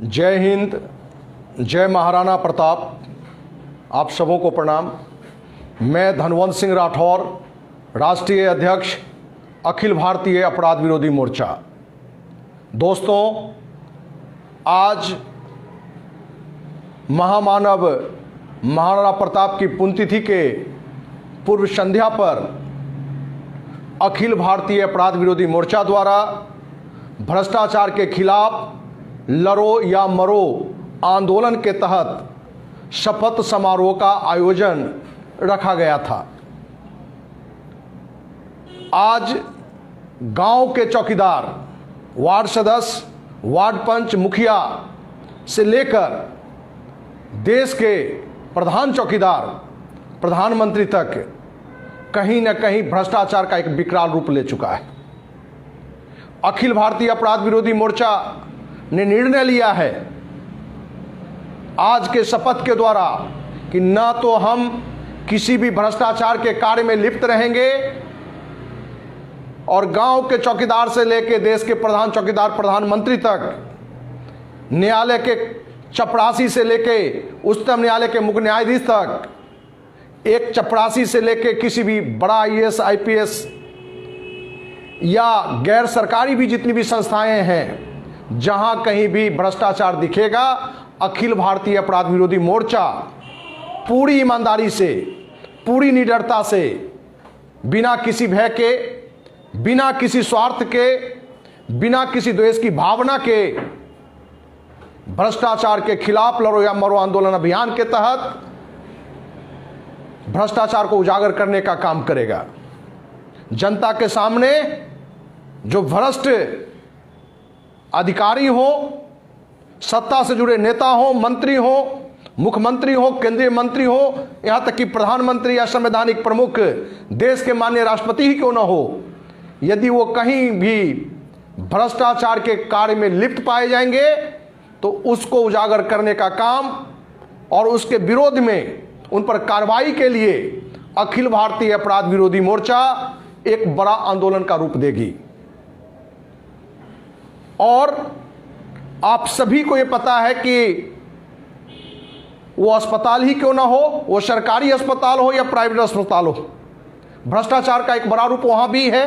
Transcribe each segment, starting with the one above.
जय हिंद, जय महाराणा प्रताप। आप सबों को प्रणाम। मैं धनवंत सिंह राठौर, राष्ट्रीय अध्यक्ष अखिल भारतीय अपराध विरोधी मोर्चा। दोस्तों, आज महामानव महाराणा प्रताप की पुण्यतिथि के पूर्व संध्या पर अखिल भारतीय अपराध विरोधी मोर्चा द्वारा भ्रष्टाचार के खिलाफ लड़ो या मरो आंदोलन के तहत शपथ समारोह का आयोजन रखा गया था। आज गांव के चौकीदार, वार्ड सदस्य, वार्ड पंच, मुखिया से लेकर देश के प्रधान चौकीदार, प्रधानमंत्री तक कहीं न कहीं भ्रष्टाचार का एक विकराल रूप ले चुका है। अखिल भारतीय अपराध विरोधी मोर्चा ने निर्णय लिया है आज के शपथ के द्वारा कि न तो हम किसी भी भ्रष्टाचार के कार्य में लिप्त रहेंगे और गांव के चौकीदार से लेकर देश के प्रधान चौकीदार, प्रधानमंत्री तक, न्यायालय के चपरासी से लेकर उच्चतम न्यायालय के मुख्य न्यायाधीश तक, एक चपरासी से लेकर किसी भी बड़ा IAS IPS या गैर सरकारी भी जितनी भी संस्थाएं हैं, जहां कहीं भी भ्रष्टाचार दिखेगा, अखिल भारतीय अपराध विरोधी मोर्चा पूरी ईमानदारी से, पूरी निडरता से, बिना किसी भय के, बिना किसी स्वार्थ के, बिना किसी द्वेष की भावना के भ्रष्टाचार के खिलाफ लड़ो या मरो आंदोलन अभियान के तहत भ्रष्टाचार को उजागर करने का काम करेगा। जनता के सामने जो भ्रष्ट अधिकारी हो, सत्ता से जुड़े नेता हो, मंत्री हो, मुख्यमंत्री हो, केंद्रीय मंत्री हो, यहां तक कि प्रधानमंत्री या संवैधानिक प्रमुख देश के माननीय राष्ट्रपति ही क्यों ना हो, यदि वो कहीं भी भ्रष्टाचार के कार्य में लिप्त पाए जाएंगे तो उसको उजागर करने का काम और उसके विरोध में उन पर कार्रवाई के लिए अखिल भारतीय अपराध विरोधी मोर्चा एक बड़ा आंदोलन का रूप देगी। और आप सभी को यह पता है कि वो अस्पताल ही क्यों ना हो, वो सरकारी अस्पताल हो या प्राइवेट अस्पताल हो, भ्रष्टाचार का एक बड़ा रूप वहां भी है।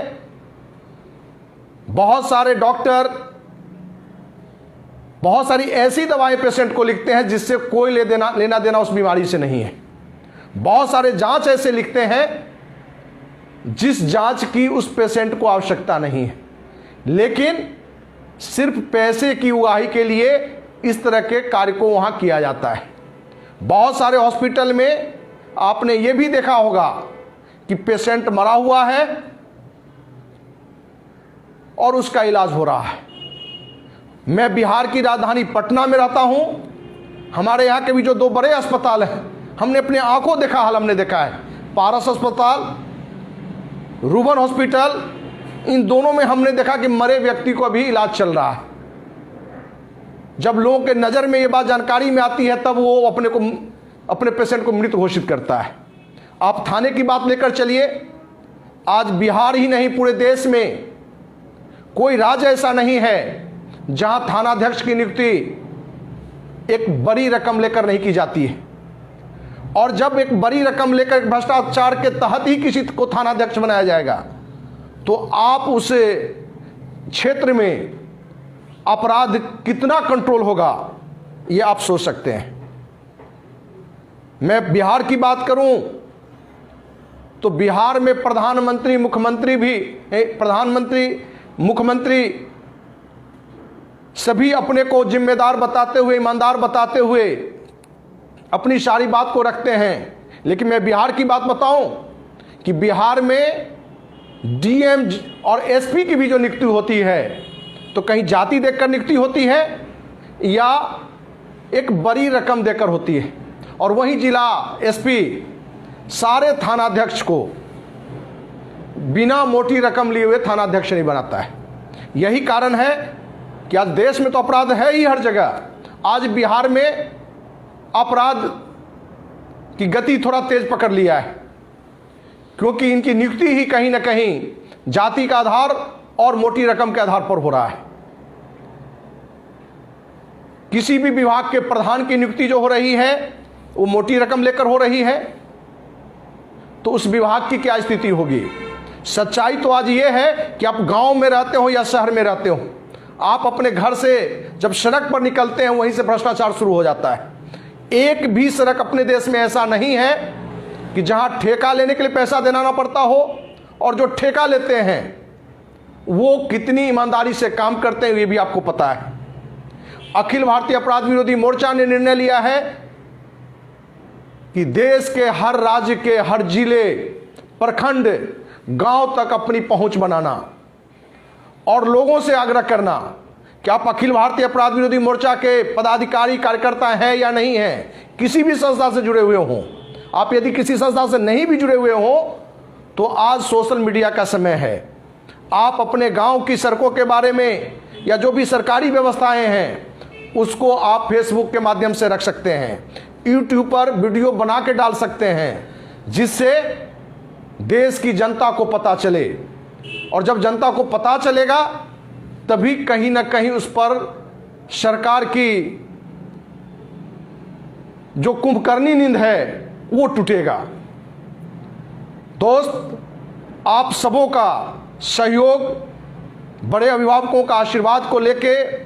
बहुत सारे डॉक्टर बहुत सारी ऐसी दवाएं पेशेंट को लिखते हैं जिससे कोई लेना देना उस बीमारी से नहीं है। बहुत सारे जांच ऐसे लिखते हैं जिस जांच की उस पेशेंट को आवश्यकता नहीं है, लेकिन सिर्फ पैसे की उगाही के लिए इस तरह के कार्य को वहां किया जाता है। बहुत सारे हॉस्पिटल में आपने ये भी देखा होगा कि पेशेंट मरा हुआ है और उसका इलाज हो रहा है। मैं बिहार की राजधानी पटना में रहता हूं। हमारे यहां के भी जो दो बड़े अस्पताल हैं, हमने अपने आंखों देखा हाल हमने देखा है, पारस अस्पताल, रूबन हॉस्पिटल, इन दोनों में हमने देखा कि मरे व्यक्ति को अभी इलाज चल रहा है। जब लोगों के नज़र में ये बात जानकारी में आती है तब वो अपने पेशेंट को मृत घोषित करता है। आप थाने की बात लेकर चलिए, आज बिहार ही नहीं पूरे देश में कोई राज्य ऐसा नहीं है जहां थानाध्यक्ष की नियुक्ति एक बड़ी रकम लेकर नहीं की जाती है। और जब एक बड़ी रकम लेकर भ्रष्टाचार के तहत ही किसी को थानाध्यक्ष बनाया जाएगा तो आप उस क्षेत्र में अपराध कितना कंट्रोल होगा ये आप सोच सकते हैं। मैं बिहार की बात करूं तो बिहार में प्रधानमंत्री, मुख्यमंत्री सभी अपने को जिम्मेदार बताते हुए, ईमानदार बताते हुए अपनी सारी बात को रखते हैं। लेकिन मैं बिहार की बात बताऊं कि बिहार में DM और SP की भी जो नियुक्ति होती है तो कहीं जाति देखकर नियुक्ति होती है या एक बड़ी रकम देकर होती है, और वहीं जिला SP सारे थानाध्यक्ष को बिना मोटी रकम लिए हुए थानाध्यक्ष नहीं बनाता है। यही कारण है कि आज देश में तो अपराध है ही हर जगह। आज बिहार में अपराध की गति थोड़ा तेज पकड़ लिया है क्योंकि इनकी नियुक्ति ही कहीं ना कहीं जाति का आधार और मोटी रकम के आधार पर हो रहा है। किसी भी विभाग के प्रधान की नियुक्ति जो हो रही है वो मोटी रकम लेकर हो रही है, तो उस विभाग की क्या स्थिति होगी। सच्चाई तो आज ये है कि आप गांव में रहते हो या शहर में रहते हो, आप अपने घर से जब सड़क पर निकलते हैं वहीं से भ्रष्टाचार शुरू हो जाता है। एक भी सड़क अपने देश में ऐसा नहीं है कि जहां ठेका लेने के लिए पैसा देना ना पड़ता हो, और जो ठेका लेते हैं वो कितनी ईमानदारी से काम करते हैं ये भी आपको पता है। अखिल भारतीय अपराध विरोधी मोर्चा ने निर्णय लिया है कि देश के हर राज्य के हर जिले, प्रखंड, गांव तक अपनी पहुंच बनाना और लोगों से आग्रह करना कि आप अखिल भारतीय अपराध विरोधी मोर्चा के पदाधिकारी कार्यकर्ता हैं या नहीं हैं, किसी भी संस्था से जुड़े हुए हों। आप यदि किसी संस्था से नहीं भी जुड़े हुए हों तो आज सोशल मीडिया का समय है। आप अपने गांव की सड़कों के बारे में या जो भी सरकारी व्यवस्थाएं हैं उसको आप फेसबुक के माध्यम से रख सकते हैं, यूट्यूब पर वीडियो बना के डाल सकते हैं, जिससे देश की जनता को पता चले। और जब जनता को पता चलेगा तभी कहीं ना कहीं उस पर सरकार की जो कुंभकर्णी नींद है वो टूटेगा। दोस्त, आप सबों का सहयोग, बड़े अभिभावकों का आशीर्वाद को लेके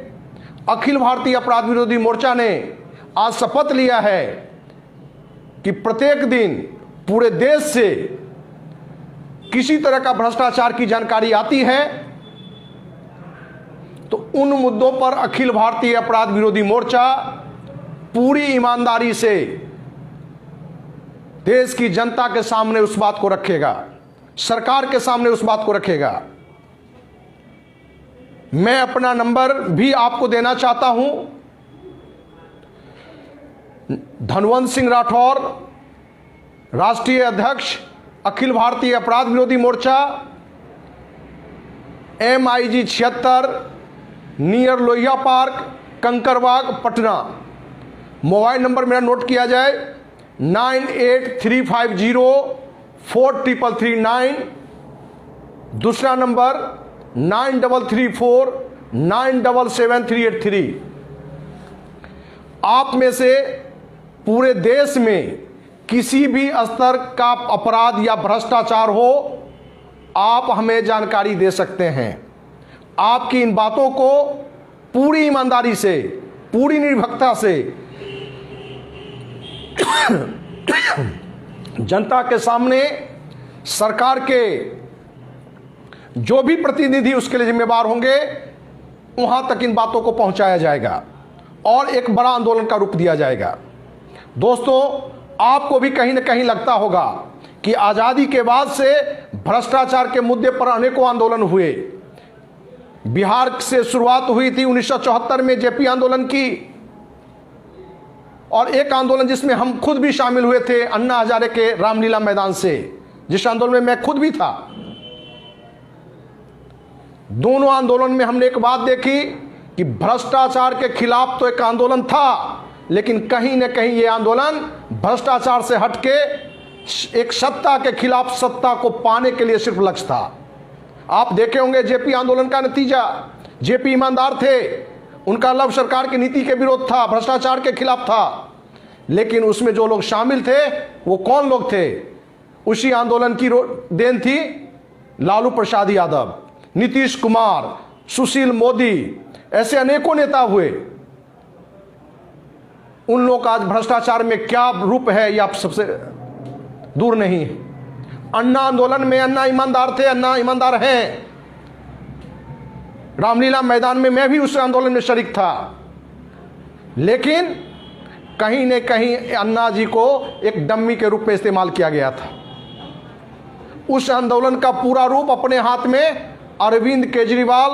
अखिल भारतीय अपराध विरोधी मोर्चा ने आज शपथ लिया है कि प्रत्येक दिन पूरे देश से किसी तरह का भ्रष्टाचार की जानकारी आती है तो उन मुद्दों पर अखिल भारतीय अपराध विरोधी मोर्चा पूरी ईमानदारी से देश की जनता के सामने उस बात को रखेगा, सरकार के सामने उस बात को रखेगा। मैं अपना नंबर भी आपको देना चाहता हूं। धनवंत सिंह राठौर, राष्ट्रीय अध्यक्ष अखिल भारतीय अपराध विरोधी मोर्चा, MIG 76, near Lohia park, Kankarbagh, Patna. Mobile number मेरा नोट किया जाए 9835043339। दूसरा नंबर 9334977383। आप में से पूरे देश में किसी भी स्तर का अपराध या भ्रष्टाचार हो, आप हमें जानकारी दे सकते हैं। आपकी इन बातों को पूरी ईमानदारी से, पूरी निर्भीकता से जनता के सामने सरकार के जो भी प्रतिनिधि उसके लिए जिम्मेदार होंगे वहां तक इन बातों को पहुंचाया जाएगा और एक बड़ा आंदोलन का रूप दिया जाएगा। दोस्तों, आपको भी कहीं ना कहीं लगता होगा कि आजादी के बाद से भ्रष्टाचार के मुद्दे पर अनेकों आंदोलन हुए। बिहार से शुरुआत हुई थी 1974 में जेपी आंदोलन की, और एक आंदोलन जिसमें हम खुद भी शामिल हुए थे अन्ना हजारे के रामलीला मैदान से, जिस आंदोलन में मैं खुद भी था। दोनों आंदोलन में हमने एक बात देखी कि भ्रष्टाचार के खिलाफ तो एक आंदोलन था, लेकिन कहीं न कहीं ये आंदोलन भ्रष्टाचार से हटके एक सत्ता के खिलाफ सत्ता को पाने के लिए सिर्फ लक्ष्य था। आप देखे होंगे जेपी आंदोलन का नतीजा, जेपी ईमानदार थे, उनका लव सरकार की नीति के विरोध था, भ्रष्टाचार के खिलाफ था, लेकिन उसमें जो लोग शामिल थे वो कौन लोग थे? उसी आंदोलन की देन थी लालू प्रसाद यादव, नीतीश कुमार, सुशील मोदी, ऐसे अनेकों नेता हुए। उन लोग का आज भ्रष्टाचार में क्या रूप है ये आप सबसे दूर नहीं है। अन्ना आंदोलन में अन्ना ईमानदार थे, अन्ना ईमानदार हैं। रामलीला मैदान में मैं भी उस आंदोलन में शरीक था, लेकिन कहीं न कहीं अन्ना जी को एक डम्मी के रूप में इस्तेमाल किया गया था। उस आंदोलन का पूरा रूप अपने हाथ में अरविंद केजरीवाल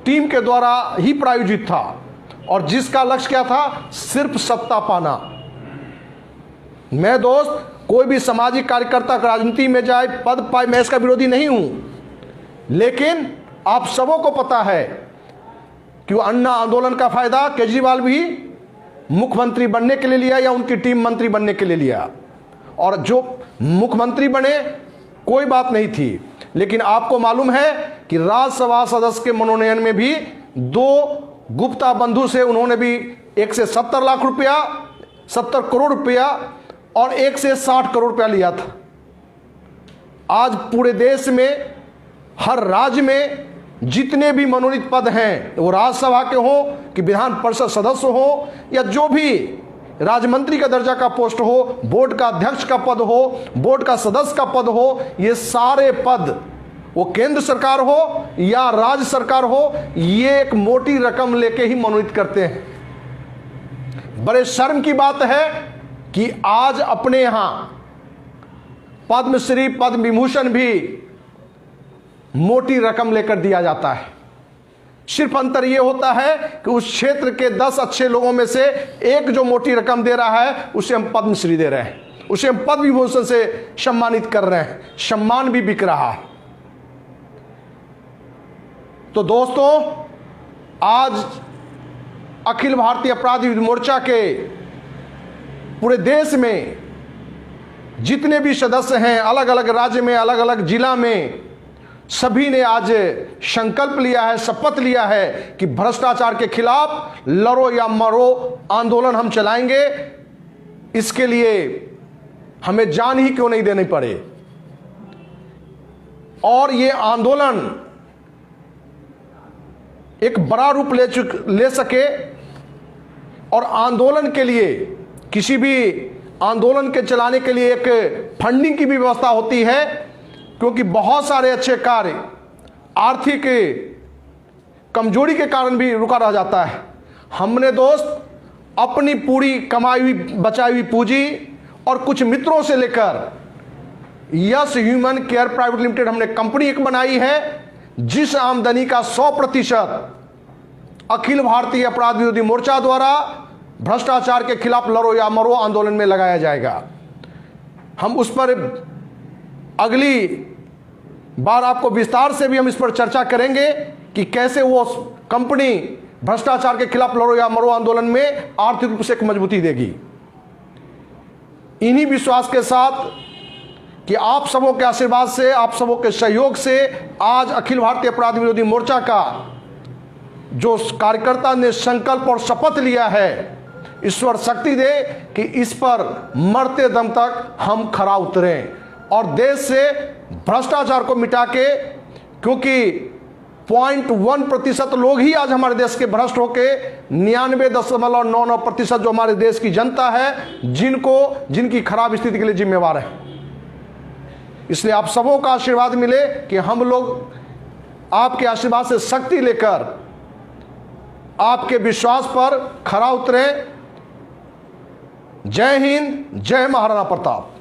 टीम के द्वारा ही प्रायोजित था, और जिसका लक्ष्य क्या था? सिर्फ सत्ता पाना। मैं दोस्त कोई भी सामाजिक कार्यकर्ता राजनीति में जाए, पद पाए, मैं इसका विरोधी नहीं हूं, लेकिन आप सबों को पता है कि अन्ना आंदोलन का फायदा केजरीवाल भी मुख्यमंत्री बनने के लिए लिया या उनकी टीम मंत्री बनने के लिए लिया, और जो मुख्यमंत्री बने कोई बात नहीं थी, लेकिन आपको मालूम है कि राज्यसभा सदस्य के मनोनयन में भी 2 गुप्ता बंधु से उन्होंने भी एक से 70 लाख रुपया, 70 करोड़ रुपया और एक से 60 करोड़ रुपया लिया था। आज पूरे देश में हर राज्य में जितने भी मनोनीत पद हैं, वो राज्यसभा के हो कि विधान परिषद सदस्य हो या जो भी राज्य मंत्री का दर्जा का पोस्ट हो, बोर्ड का अध्यक्ष का पद हो, बोर्ड का सदस्य का पद हो, ये सारे पद वो केंद्र सरकार हो या राज्य सरकार हो, ये एक मोटी रकम लेके ही मनोनीत करते हैं। बड़े शर्म की बात है कि आज अपने यहां पद्मश्री, पद्म विभूषण भी मोटी रकम लेकर दिया जाता है। सिर्फ अंतर यह होता है कि उस क्षेत्र के 10 अच्छे लोगों में से एक जो मोटी रकम दे रहा है उसे हम पद्मश्री दे रहे हैं, उसे हम पद्म विभूषण से सम्मानित कर रहे हैं। सम्मान भी बिक रहा है। तो दोस्तों, आज अखिल भारतीय अपराध विरोधी मोर्चा के पूरे देश में जितने भी सदस्य हैं, अलग अलग राज्य में, अलग अलग जिला में, सभी ने आज संकल्प लिया है, शपथ लिया है कि भ्रष्टाचार के खिलाफ लड़ो या मरो आंदोलन हम चलाएंगे। इसके लिए हमें जान ही क्यों नहीं देनी पड़े। और ये आंदोलन एक बड़ा रूप ले सके और आंदोलन के लिए, किसी भी आंदोलन के चलाने के लिए एक फंडिंग की भी व्यवस्था होती है, क्योंकि बहुत सारे अच्छे कार्य आर्थिक कमजोरी के कारण भी रुका रह जाता है। हमने दोस्त अपनी पूरी कमाई हुई बचाई हुई पूंजी और कुछ मित्रों से लेकर yes human care private limited हमने कंपनी एक बनाई है, जिस आमदनी का 100% अखिल भारतीय अपराध विरोधी मोर्चा द्वारा भ्रष्टाचार के खिलाफ लड़ो या मरो आंदोलन में लगाया जाएगा। हम उस पर अगली बार आपको विस्तार से भी हम इस पर चर्चा करेंगे कि कैसे वो कंपनी भ्रष्टाचार के खिलाफ लड़ो या मरो आंदोलन में आर्थिक रूप से एक मजबूती देगी। इन्हीं विश्वास के साथ कि आप सबों के आशीर्वाद से, आप सबों के सहयोग से आज अखिल भारतीय अपराध विरोधी मोर्चा का जो कार्यकर्ता ने संकल्प और शपथ लिया है, ईश्वर शक्ति दे कि इस पर मरते दम तक हम खरा उतरें और देश से भ्रष्टाचार को मिटा के, क्योंकि 0.1% लोग ही आज हमारे देश के भ्रष्ट होके 99.99% जो हमारे देश की जनता है, जिनकी खराब स्थिति के लिए जिम्मेवार है। इसलिए आप सबों का आशीर्वाद मिले कि हम लोग आपके आशीर्वाद से शक्ति लेकर आपके विश्वास पर खरा उतरे। जय हिंद, जय महाराणा प्रताप।